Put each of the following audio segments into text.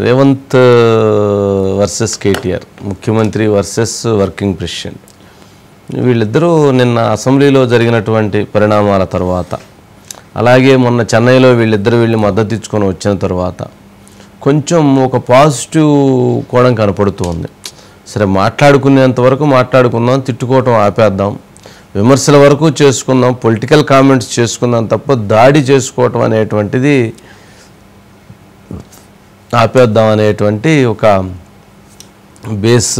Revanth versus KTR, ముఖ్యమంత్రి versus working president, వీళ్ళిద్దరూ నిన్న అసెంబ్లీలో జరిగినటువంటి పరిణామాల తర్వాత, అలాగే మొన్న చెన్నైలో వీళ్ళిద్దరూ వెళ్ళి మద్దతు ఇచ్చుకొని వచ్చిన తర్వాత కొంచెం ఒక పాజిటివ్ కోణం కనపడుతూ ఉంది. సరే, మాట్లాడుకునేంత వరకు మాట్లాడుకుందాం, తిట్టుకోవటం ఆపేద్దాం, విమర్శల వరకు చేసుకుందాం, పొలిటికల్ కామెంట్స్ చేసుకుందాం తప్ప దాడి చేసుకోవటం అనేటువంటిది ఆపేద్దాం అనేటువంటి ఒక బేస్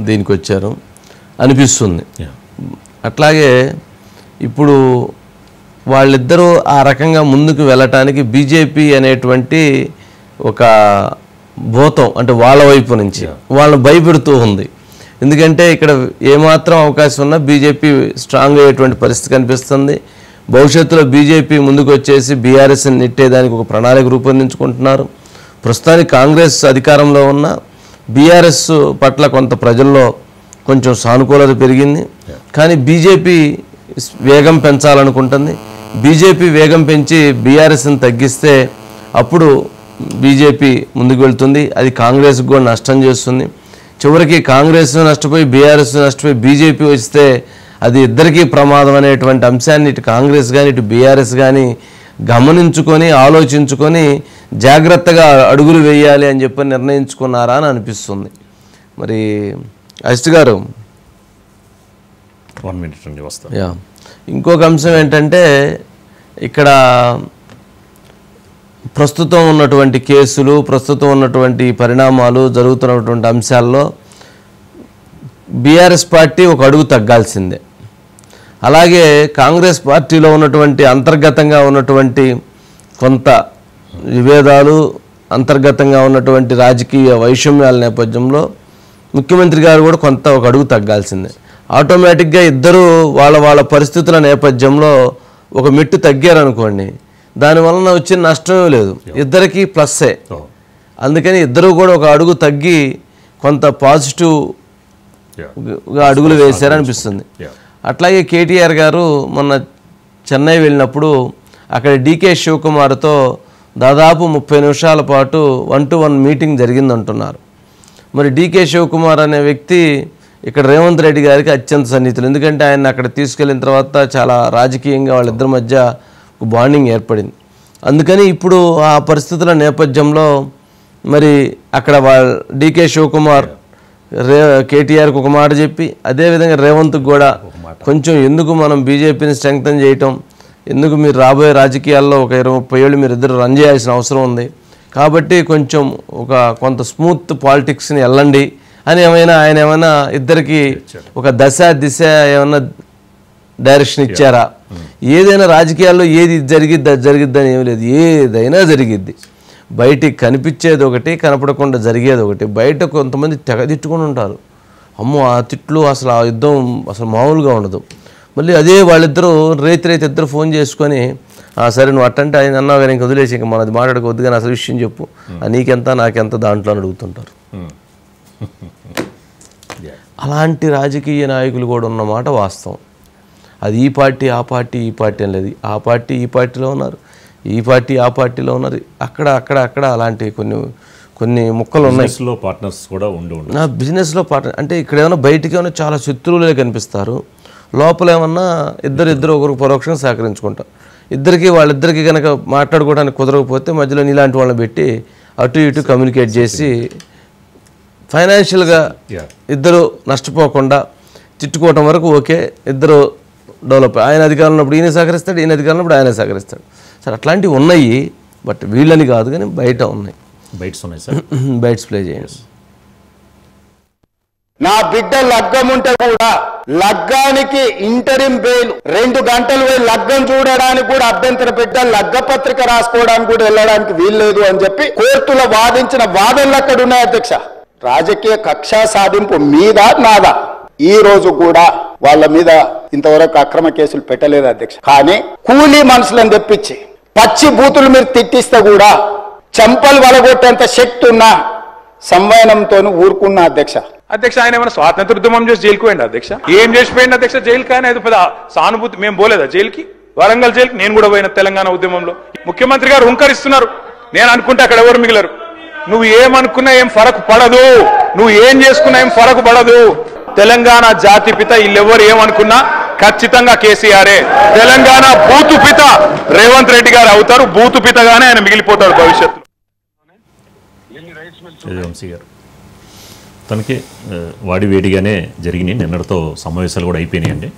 దీనికి వచ్చారు అనిపిస్తుంది. అట్లాగే ఇప్పుడు వాళ్ళిద్దరూ ఆ రకంగా ముందుకు వెళ్ళటానికి బీజేపీ అనేటువంటి ఒక భూతం అంటే వాళ్ళ వైపు నుంచి వాళ్ళని భయపెడుతూ ఉంది. ఎందుకంటే ఇక్కడ ఏమాత్రం అవకాశం ఉన్నా బీజేపీ స్ట్రాంగ్ అయ్యేటువంటి పరిస్థితి కనిపిస్తుంది. భవిష్యత్తులో బీజేపీ ముందుకు వచ్చేసి బీఆర్ఎస్ని నెట్టేదానికి ఒక ప్రణాళిక రూపొందించుకుంటున్నారు. ప్రస్తుతానికి కాంగ్రెస్ అధికారంలో ఉన్న బీఆర్ఎస్ పట్ల కొంత ప్రజల్లో కొంచెం సానుకూలత పెరిగింది. కానీ బీజేపీ వేగం పెంచాలనుకుంటుంది. బీజేపీ వేగం పెంచి బీఆర్ఎస్ని తగ్గిస్తే అప్పుడు బీజేపీ ముందుకు వెళ్తుంది. అది కాంగ్రెస్కి కూడా నష్టం చేస్తుంది. చివరికి కాంగ్రెస్ నష్టపోయి బీఆర్ఎస్ నష్టపోయి బీజేపీ వస్తే అది ఇద్దరికీ ప్రమాదం అనేటువంటి అంశాన్ని ఇటు కాంగ్రెస్ కానీ ఇటు బీఆర్ఎస్ కానీ గమనించుకొని ఆలోచించుకొని జాగ్రత్తగా అడుగులు వేయాలి అని చెప్పి నిర్ణయించుకున్నారా అని అనిపిస్తుంది. మరి అజిత్ గారు, 1 minute అండి వస్తాను. ఇంకొక అంశం ఏంటంటే ఇక్కడ ప్రస్తుతం ఉన్నటువంటి కేసులు, ప్రస్తుతం ఉన్నటువంటి పరిణామాలు, జరుగుతున్నటువంటి అంశాల్లో బీఆర్ఎస్ పార్టీ ఒక అడుగు తగ్గాల్సిందే. అలాగే కాంగ్రెస్ పార్టీలో ఉన్నటువంటి అంతర్గతంగా ఉన్నటువంటి కొంత విభేదాలు, అంతర్గతంగా ఉన్నటువంటి రాజకీయ వైషమ్యాల నేపథ్యంలో ముఖ్యమంత్రి గారు కూడా కొంత ఒక అడుగు తగ్గాల్సిందే. ఆటోమేటిక్గా ఇద్దరు వాళ్ళ పరిస్థితుల నేపథ్యంలో ఒక మెట్టు తగ్గారనుకోండి, దానివలన వచ్చిన నష్టమే లేదు, ఇద్దరికీ ప్లస్సే. అందుకని ఇద్దరు కూడా ఒక అడుగు తగ్గి కొంత పాజిటివ్గా అడుగులు వేశారనిపిస్తుంది. అట్లాగే కేటీఆర్ గారు మొన్న చెన్నై వెళ్ళినప్పుడు అక్కడ డీకే శివకుమార్తో దాదాపు 30 నిమిషాల పాటు 1-to-1 మీటింగ్ జరిగిందంటున్నారు. మరి డీకే శివకుమార్ అనే వ్యక్తి ఇక్కడ రేవంత్ రెడ్డి గారికి అత్యంత సన్నిహితులు. ఎందుకంటే ఆయన అక్కడ తీసుకెళ్ళిన తర్వాత చాలా రాజకీయంగా వాళ్ళిద్దరి మధ్య ఒక బాండింగ్ ఏర్పడింది. అందుకని ఇప్పుడు ఆ పరిస్థితుల నేపథ్యంలో మరి అక్కడ డీకే శివకుమార్ కేటీఆర్కి ఒక మాట చెప్పి, అదేవిధంగా రేవంత్కి కూడా కొంచెం ఎందుకు మనం బీజేపీని స్ట్రెంగ్తన్ చేయటం, ఎందుకు మీరు రాబోయే రాజకీయాల్లో ఒక 20-30 ఏళ్ళు మీరు ఇద్దరు రన్ చేయాల్సిన అవసరం ఉంది, కాబట్టి కొంచెం కొంత స్మూత్ పాలిటిక్స్ని వెళ్ళండి అని ఆయన ఏమైనా ఇద్దరికి ఒక దిశ ఏమన్నా డైరెక్షన్ ఇచ్చారా? ఏదైనా రాజకీయాల్లో ఏది జరిగిద్దని ఏమి లేదు, ఏదైనా జరిగిద్ది. బయటికి కనిపించేది ఒకటి, కనపడకుండా జరిగేది ఒకటి. బయట కొంతమంది తెగ తిట్టుకుని ఉంటారు, అమ్మో ఆ తిట్లు అసలు ఆ యుద్ధం అసలు మామూలుగా ఉండదు. మళ్ళీ అదే వాళ్ళిద్దరూ రైతు ఇద్దరు ఫోన్ చేసుకొని, సరే నువ్వు అట్టంటే ఆయన అన్నావు కానీ ఇంక వదిలేసి ఇంక మనది మాట్లాడుకోవద్దు కానీ అసలు విషయం చెప్పు, నీకెంత నాకెంత దాంట్లో అడుగుతుంటారు. అలాంటి రాజకీయ నాయకులు కూడా ఉన్నమాట వాస్తవం. అది ఈ పార్టీ ఆ పార్టీ ఈ పార్టీ అని లేదు, ఆ పార్టీ ఈ పార్టీలో ఉన్నారు, ఈ పార్టీ ఆ పార్టీలో ఉన్నారు, అక్కడ అలాంటి కొన్ని ముక్కలు ఉన్నాయి. పార్ట్నర్స్ కూడా నా బిజినెస్లో పార్ట్నర్ అంటే ఇక్కడ ఏమైనా బయటికి ఏమైనా చాలా శత్రువులే కనిపిస్తారు, లోపల ఏమన్నా ఇద్దరు ఒకరికి పరోక్షంగా సహకరించుకుంటారు. వాళ్ళిద్దరికి కనుక మాట్లాడుకోవడానికి కుదరకపోతే మధ్యలో ఇలాంటి వాళ్ళని పెట్టి అటు ఇటు కమ్యూనికేట్ చేసి ఫైనాన్షియల్గా ఇద్దరు నష్టపోకుండా తిట్టుకోవటం వరకు ఓకే, ఇద్దరు డెవలప్. ఆయన అధికారంలో ఉన్నప్పుడు ఈయన సహకరిస్తాడు, ఈయన అధికారంలో ఉన్నప్పుడు ఆయన సహకరిస్తాడు. సరే అట్లాంటివి ఉన్నాయి, బట్ వీళ్ళని కాదు కానీ బయట ఉన్నాయి. బైట్స్ ప్లే చేయండి. నా బిడ్డ లగ్గం ఉంటే కూడా లగ్గానికి ఇంటరిం బెయిల్ 2 గంటలు పోయి లగ్గం చూడడానికి కూడా అభ్యంతర పెట్ట, లగ్గ పత్రిక రాసుకోవడానికి కూడా వెళ్ళడానికి వీల్లేదు అని చెప్పి కోర్టులో వాదించిన వాదనలు అక్కడ ఉన్నాయి. అధ్యక్ష, రాజకీయ కక్ష సాధింపు మీద నాదా ఈ రోజు కూడా వాళ్ళ మీద ఇంతవరకు అక్రమ కేసులు పెట్టలేదు అధ్యక్ష. కానీ కూలీ మనుషులను తెప్పించి పచ్చి బూతులు మీరు తిట్టిస్తే కూడా చెంపలు వలగొట్టేంత శక్తి ఉన్న సంవయనంతో ఊరుకున్న అధ్యక్ష. ఆయన ఏమైనా స్వాతంత్ర ఉద్యమం చేసి జైలుకు పోయింది అధ్యక్ష? ఏం చేసిపోయింది అధ్యక్ష జైలు? కానీ అది పెద్ద సానుభూతి. మేము పోలేదా జైలుకి? వరంగల్ జైలుకి నేను కూడా పోయిన తెలంగాణ ఉద్యమంలో. ముఖ్యమంత్రి గారు హుంకరిస్తున్నారు, నేను అనుకుంటే అక్కడ ఎవరు మిగిలరు. నువ్వు ఏమనుకున్నా ఏం ఫరక్ పడదు, నువ్వు ఏం చేసుకున్నా ఏం ఫరక్ పడదు. తెలంగాణ జాతిపిత వీళ్ళెవరు ఏమనుకున్నా ఖచ్చితంగా కేసీఆరే. తెలంగాణ బూతుపిత రేవంత్ రెడ్డి గారు అవుతారు, బూతుపితగానే ఆయన మిగిలిపోతాడు భవిష్యత్తులో. వంశీ గారు తనకి వాడి వేడిగానే జరిగినాయి. నిన్నటితో సమావేశాలు కూడా అయిపోయినాయండి,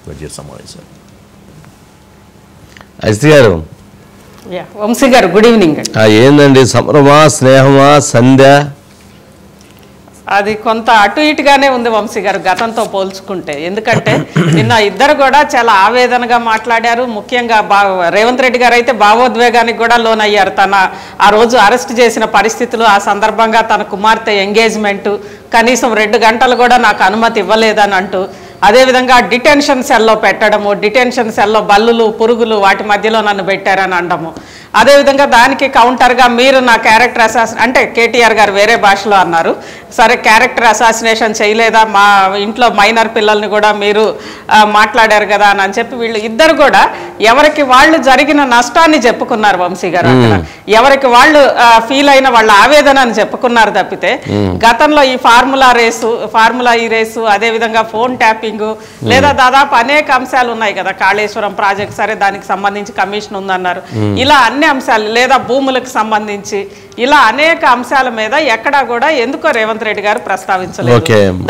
బడ్జెట్ సమావేశాలు. అజిత్ గారు, వంశీ గారు గుడ్ ఈవినింగ్. ఏందండి సంభ్రమా, స్నేహమా, సంధ్య? అది కొంత అటు ఇటుగానే ఉంది వంశీ గారు గతంతో పోల్చుకుంటే. ఎందుకంటే నిన్న ఇద్దరు కూడా చాలా ఆవేదనగా మాట్లాడారు. ముఖ్యంగా రేవంత్ రెడ్డి గారు అయితే భావోద్వేగానికి కూడా లోనయ్యారు. తన ఆ రోజు అరెస్ట్ చేసిన పరిస్థితులు, ఆ సందర్భంగా తన కుమార్తె ఎంగేజ్మెంట్, కనీసం 2 గంటలు కూడా నాకు అనుమతి ఇవ్వలేదని అంటూ, అదేవిధంగా డిటెన్షన్ సెల్లో పెట్టడము, డిటెన్షన్ సెల్లో బల్లులు పురుగులు వాటి మధ్యలో నన్ను పెట్టారని అనడము, అదేవిధంగా దానికి కౌంటర్గా మీరు నా క్యారెక్టర్ అంటే కేటీఆర్ గారు వేరే భాషలో అన్నారు, సరే క్యారెక్టర్ అసాసినేషన్ చేయలేదా, మా ఇంట్లో మైనర్ పిల్లల్ని కూడా మీరు మాట్లాడారు కదా అని చెప్పి వీళ్ళు ఇద్దరు కూడా ఎవరికి వాళ్ళు జరిగిన నష్టాన్ని చెప్పుకున్నారు వంశీ గారు. అక్కడ ఎవరికి వాళ్ళు ఫీల్ అయిన వాళ్ళ ఆవేదనని చెప్పుకున్నారు తప్పితే గతంలో ఈ ఫార్ములా ఈ రేసు అదేవిధంగా ఫోన్ ట్యాపింగ్ లేదా దాదాపు అనేక అంశాలు ఉన్నాయి కదా, కాళేశ్వరం ప్రాజెక్ట్ సరే దానికి సంబంధించి కమిషన్ ఉందన్నారు, ఇలా అన్ని అంశాలు లేదా భూములకు సంబంధించి ఇలా అనేక అంశాల మీద ఎక్కడా కూడా ఎందుకో రేవంత్ రెడ్డి గారు ప్రస్తావించలేదు.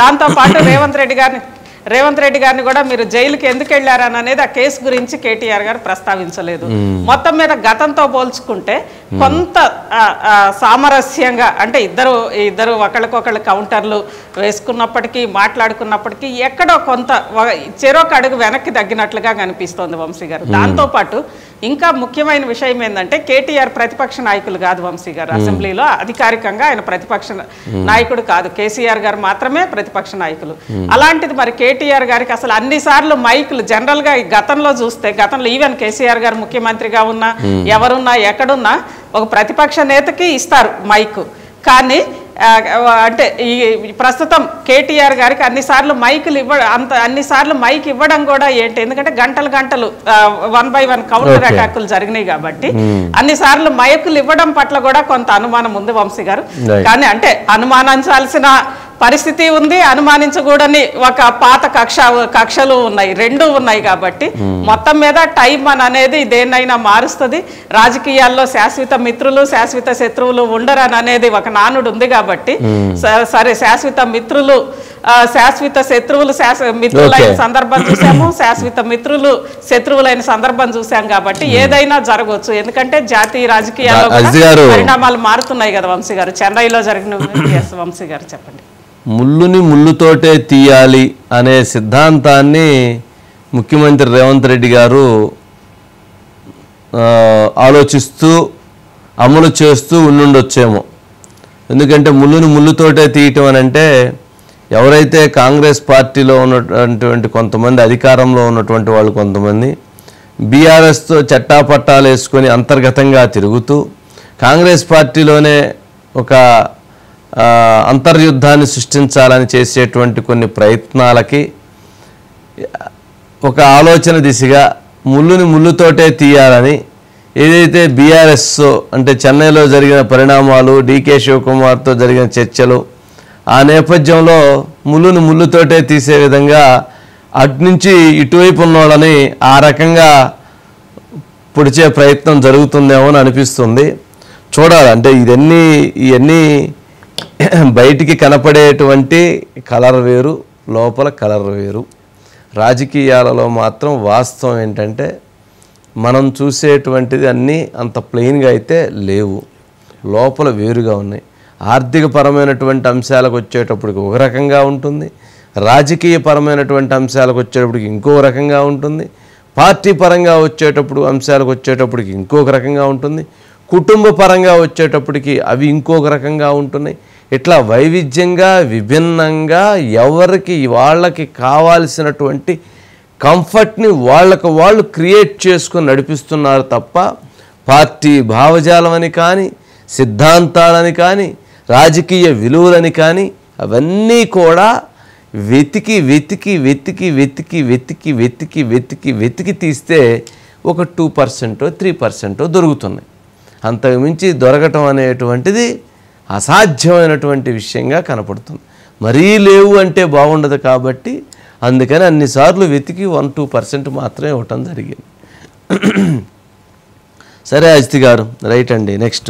దాంతో పాటు రేవంత్ రెడ్డి గారిని కూడా మీరు జైలుకి ఎందుకు వెళ్ళారని అనేది ఆ కేసు గురించి కేటీఆర్ గారు ప్రస్తావించలేదు. మొత్తం మీద గతంతో పోల్చుకుంటే కొంత సామరస్యంగా అంటే ఇద్దరు ఒకళ్ళకొకళ్ళు కౌంటర్లు వేసుకున్నప్పటికీ మాట్లాడుకున్నప్పటికీ ఎక్కడో కొంత చెరొక అడుగు వెనక్కి తగ్గినట్లుగా కనిపిస్తోంది వంశీ గారు. దాంతోపాటు ఇంకా ముఖ్యమైన విషయం ఏంటంటే కేటీఆర్ ప్రతిపక్ష నాయకులు కాదు వంశీ గారు. అసెంబ్లీలో అధికారికంగా ఆయన ప్రతిపక్ష నాయకుడు కాదు, కేసీఆర్ గారు మాత్రమే ప్రతిపక్ష నాయకులు. అలాంటిది మరి కేటీఆర్ గారికి అసలు అన్నిసార్లు మైకులు జనరల్ గా గతంలో చూస్తే, గతంలో ఈవెన్ కేసీఆర్ గారు ముఖ్యమంత్రిగా ఉన్నా ఎవరున్నా ఎక్కడున్నా ఒక ప్రతిపక్ష నేతకి ఇస్తారు మైకు, కానీ అంటే ఈ ప్రస్తుతం కేటీఆర్ గారికి అన్నిసార్లు మైక్ ఇవ్వడం కూడా ఏంటి, ఎందుకంటే గంటలు 1 by 1 కౌంటర్ అటాకులు జరిగినాయి కాబట్టి అన్నిసార్లు మైకులు ఇవ్వడం పట్ల కూడా కొంత అనుమానం ఉంది వంశీ గారు. కానీ అంటే అనుమానించాల్సిన పరిస్థితి ఉంది, అనుమానించకూడని ఒక పాత కక్షలు ఉన్నాయి, రెండూ ఉన్నాయి కాబట్టి మొత్తం మీద టైం అనేది దేన్నైనా మారుస్తుంది. రాజకీయాల్లో శాశ్వత మిత్రులు శాశ్వత శత్రువులు ఉండరని అనేది ఒక నానుడు ఉంది కాబట్టి సరే శాశ్వత మిత్రులు శాశ్వత శత్రువులు మిత్రులైన సందర్భం చూసాము, శాశ్వత మిత్రులు శత్రువులైన సందర్భం చూసాం కాబట్టి ఏదైనా జరగవచ్చు. ఎందుకంటే జాతీయ రాజకీయాల్లో పరిణామాలు మారుతున్నాయి కదా వంశీ గారు. చెన్నైలో జరిగిన వంశీ గారు చెప్పండి. ముళ్ళుని ముళ్ళుతోటే తీయాలి అనే సిద్ధాంతాన్ని ముఖ్యమంత్రి రేవంత్ రెడ్డి గారు ఆలోచిస్తూ అమలు చేస్తూ ఉండుండొచ్చేమో. ఎందుకంటే ముళ్ళుని ముళ్ళుతోటే తీయటం అని అంటే ఎవరైతే కాంగ్రెస్ పార్టీలో ఉన్నటువంటి కొంతమంది, అధికారంలో ఉన్నటువంటి వాళ్ళు కొంతమంది బీఆర్ఎస్తో చట్టాపట్టాలు వేసుకొని అంతర్గతంగా తిరుగుతూ కాంగ్రెస్ పార్టీలోనే ఒక అంతర్యుద్ధాన్ని సృష్టించాలని చేసేటువంటి కొన్ని ప్రయత్నాలకి ఒక ఆలోచన దిశగా ముళ్ళుని ముళ్ళుతోటే తీయాలని ఏదైతే బీఆర్ఎస్ అంటే చెన్నైలో జరిగిన పరిణామాలు, డీకే శివకుమార్తో జరిగిన చర్చలు, ఆ నేపథ్యంలో ముళ్ళుని ముళ్ళుతోటే తీసే విధంగా అటునుంచి ఇటువైపు ఉన్నోళ్ళని ఆ రకంగా పొడిచే ప్రయత్నం జరుగుతుందేమో అని అనిపిస్తుంది. చూడాలి. అంటే ఇవన్నీ బయటికి కనపడేటువంటి కలర్ వేరు, లోపల కలర్ వేరు. రాజకీయాలలో మాత్రం వాస్తవం ఏంటంటే మనం చూసేటువంటిది అన్నీ అంత ప్లెయిన్గా అయితే లేవు, లోపల వేరుగా ఉన్నాయి. ఆర్థికపరమైనటువంటి అంశాలకు వచ్చేటప్పటికి ఒక రకంగా ఉంటుంది, రాజకీయ పరమైనటువంటి అంశాలకు వచ్చేటప్పటికి ఇంకో రకంగా ఉంటుంది, పార్టీ పరంగా అంశాలకు వచ్చేటప్పటికి ఇంకొక రకంగా ఉంటుంది, కుటుంబ పరంగా వచ్చేటప్పటికి అవి ఇంకొక రకంగా ఉంటున్నాయి. ఇట్లా వైవిధ్యంగా విభిన్నంగా ఎవరికి వాళ్ళకి కావాల్సినటువంటి కంఫర్ట్ని వాళ్ళు క్రియేట్ చేసుకొని నడిపిస్తున్నారు తప్ప పార్టీ భావజాలమని కానీ, సిద్ధాంతాలని కానీ, రాజకీయ విలువలని కానీ అవన్నీ కూడా వెతికి వెతికి వెతికి వెతికి వెతికి వెతికి వెతికి వెతికి తీస్తే ఒక 2% 3% దొరుకుతున్నాయి. అంతకు మించి దొరకటం అనేటువంటిది అసాధ్యమైనటువంటి విషయంగా కనపడుతుంది. మరీ లేవు అంటే బాగుండదు కాబట్టి అందుకని అన్నిసార్లు వెతికి 1-2% మాత్రమే ఇవ్వటం జరిగింది. సరే అజిత్ గారు, రైట్ అండి. నెక్స్ట్